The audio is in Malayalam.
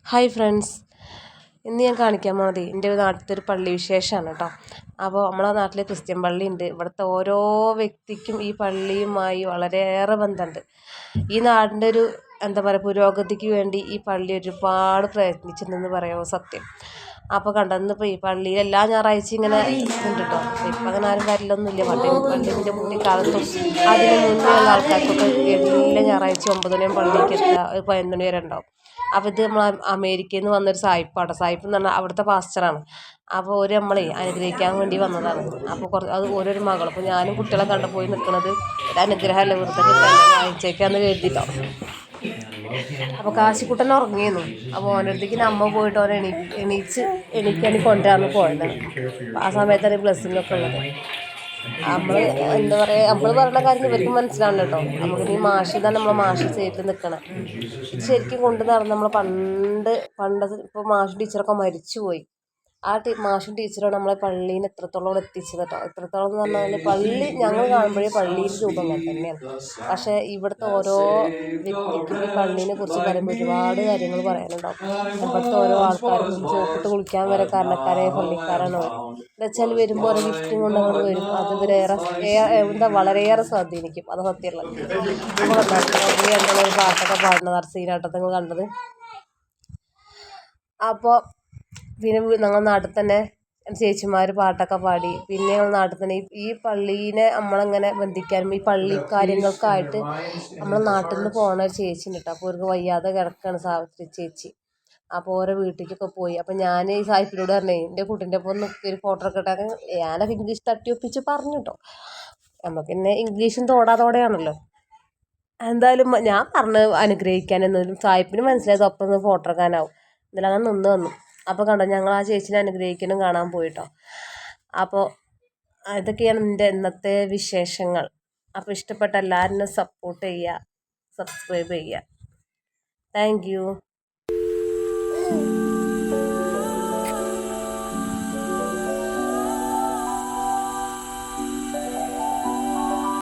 ഹായ് ഫ്രണ്ട്സ്, ഇന്ന് ഞാൻ കാണിക്കാൻ പോണത് എൻ്റെ നാട്ടിലത്തെ ഒരു പള്ളി വിശേഷമാണ് കേട്ടോ. അപ്പോൾ നമ്മളെ നാട്ടിൽ ക്രിസ്ത്യൻ പള്ളി ഉണ്ട്. ഇവിടുത്തെ ഓരോ വ്യക്തിക്കും ഈ പള്ളിയുമായി വളരെയേറെ ബന്ധമുണ്ട്. ഈ നാടിൻ്റെ ഒരു എന്താ പറയുക പുരോഗതിക്ക് വേണ്ടി ഈ പള്ളി ഒരുപാട് പ്രയത്നിച്ചിട്ടുണ്ടെന്ന് പറയുമോ സത്യം. അപ്പോൾ കണ്ടെന്നിപ്പോൾ ഈ പള്ളിയിൽ എല്ലാ ഞായറാഴ്ചയും ഇങ്ങനെ ഉണ്ട് കേട്ടോ. ഇപ്പം അങ്ങനെ ആരും വരലൊന്നുമില്ല. പള്ളിൻ്റെ കുട്ടിക്കാലത്തും അതിന് മുന്നേ ഉള്ള ആൾക്കാർക്കൊക്കെ എല്ലാ ഞായറാഴ്ച 9 മണിയും പള്ളിക്ക് എത്തുക, 11 മണി വരെ ഉണ്ടാവും. അപ്പോൾ ഇത് നമ്മൾ അമേരിക്കയിൽ നിന്ന് വന്നൊരു സായിപ്പാണ്. സായിപ്പ് എന്ന് പറഞ്ഞാൽ അവിടുത്തെ പാസ്റ്ററാണ്. അപ്പോൾ ഒരു നമ്മളെ അനുഗ്രഹിക്കാൻ വേണ്ടി വന്നതാണ്. അപ്പോൾ അത് ഓരോരു മകൾ. അപ്പോൾ ഞാനും കുട്ടികളെ കണ്ടു പോയി നിൽക്കുന്നത് ഒരു അനുഗ്രഹമല്ല, വെറുതെ കിട്ടാൻ വായിച്ചേക്കാന്ന് കരുതിട്ടോ. അപ്പോൾ കാശിക്കുട്ടൻ ഉറങ്ങിയിരുന്നു. അപ്പോൾ ഓനടുത്തേക്ക് അമ്മ പോയിട്ട് ഓനെ എണീക്കാണ് കൊണ്ടുവരാന്ന് പോയതാണ്. ആ സമയത്താണ് ബ്ലെസ്സിങ്ങൊക്കെ ഉള്ളത്. നമ്മൾ എന്താ പറയുക, നമ്മൾ പറയുന്ന കാര്യം ഇവർക്ക് മനസ്സിലാവില്ല കേട്ടോ. നമുക്ക് ഈ മാഷി തന്നെ നമ്മളെ മാഷി സൈഡിൽ നിൽക്കണം. ഇത് ശരിക്കും കൊണ്ട് നടന്ന് നമ്മൾ പണ്ടത് ഇപ്പോൾ മാഷും ടീച്ചറൊക്കെ മരിച്ചുപോയി. ആ മാഷും ടീച്ചറാണ് നമ്മളെ പള്ളീനെ എത്രത്തോളം എത്തിച്ചത് കേട്ടോ. എത്രത്തോളം എന്ന് പറഞ്ഞാൽ പള്ളി ഞങ്ങൾ കാണുമ്പോഴേ പള്ളിയിൽ രൂപം അങ്ങനെ തന്നെയാണ്. പക്ഷേ ഇവിടുത്തെ ഓരോ വ്യക്തിക്കും ഈ പള്ളീനെ കുറിച്ച് പറയുമ്പോൾ ഒരുപാട് കാര്യങ്ങൾ പറയാനുണ്ടാവും. ഇവിടുത്തെ ഓരോ ആൾക്കാരും സോപ്പിട്ട് കുളിക്കാൻ വരെ കാരണക്കാരായ പള്ളിക്കാരാണ് അവർ. എന്താ വെച്ചാൽ വരുമ്പോൾ ഓരോ ഗിഫ്റ്റും കൊണ്ട് അങ്ങോട്ട് വരും. അത് ഇവരെ വളരെയേറെ സ്വാധീനിക്കും. അത് സത്യമുള്ളത്. അപ്പോൾ ഒരു പാട്ടൊക്കെ പാടുന്നത് സീനാട്ടത്തങ്ങൾ കണ്ടത്. അപ്പോൾ പിന്നെ ഞങ്ങൾ നാട്ടിൽ തന്നെ ചേച്ചിമാർ പാട്ടൊക്കെ പാടി. പിന്നെ ഞങ്ങൾ നാട്ടിൽ തന്നെ ഈ പള്ളീനെ നമ്മളങ്ങനെ ബന്ധിക്കാനും ഈ പള്ളി കാര്യങ്ങൾക്കായിട്ട് നമ്മളെ നാട്ടിൽ നിന്ന് പോകുന്ന ഒരു ചേച്ചി ഉണ്ട് കേട്ടോ. അപ്പോൾ അവർക്ക് വയ്യാതെ കിടക്കുകയാണ് സാവിത്രി ചേച്ചി. അപ്പോൾ ഓരോ വീട്ടിലേക്കൊക്കെ പോയി. അപ്പോൾ ഞാൻ ഈ സാഹിബിനോട് പറഞ്ഞേ എൻ്റെ കുട്ടീൻ്റെ ഒപ്പം ഒരു ഫോട്ടോ ഒക്കെ ഇട്ടാൽ ഞാനൊക്കെ ഇംഗ്ലീഷ് തട്ടിയൊപ്പിച്ച് പറഞ്ഞു കേട്ടോ. നമുക്ക് പിന്നെ ഇംഗ്ലീഷും തോടാതോടെയാണല്ലോ. എന്തായാലും ഞാൻ പറഞ്ഞ് അനുഗ്രഹിക്കാൻ എന്നൊരു സാഹിബിന് മനസ്സിലായത് ഒപ്പം ഒന്ന് ഫോട്ടോ എടുക്കാനാവും. എന്തായാലും അങ്ങനെ നിന്ന് വന്നു. അപ്പോൾ കണ്ടോ, ഞങ്ങൾ ആ ചേച്ചിനെ അനുഗ്രഹിക്കാനും കാണാൻ പോയിട്ടോ. അപ്പോൾ ഇതൊക്കെയാണ് എൻ്റെ ഇന്നത്തെ വിശേഷങ്ങൾ. അപ്പോൾ ഇഷ്ടപ്പെട്ട എല്ലാവരും സപ്പോർട്ട് ചെയ്യുക, സബ്സ്ക്രൈബ് ചെയ്യുക. Thank you.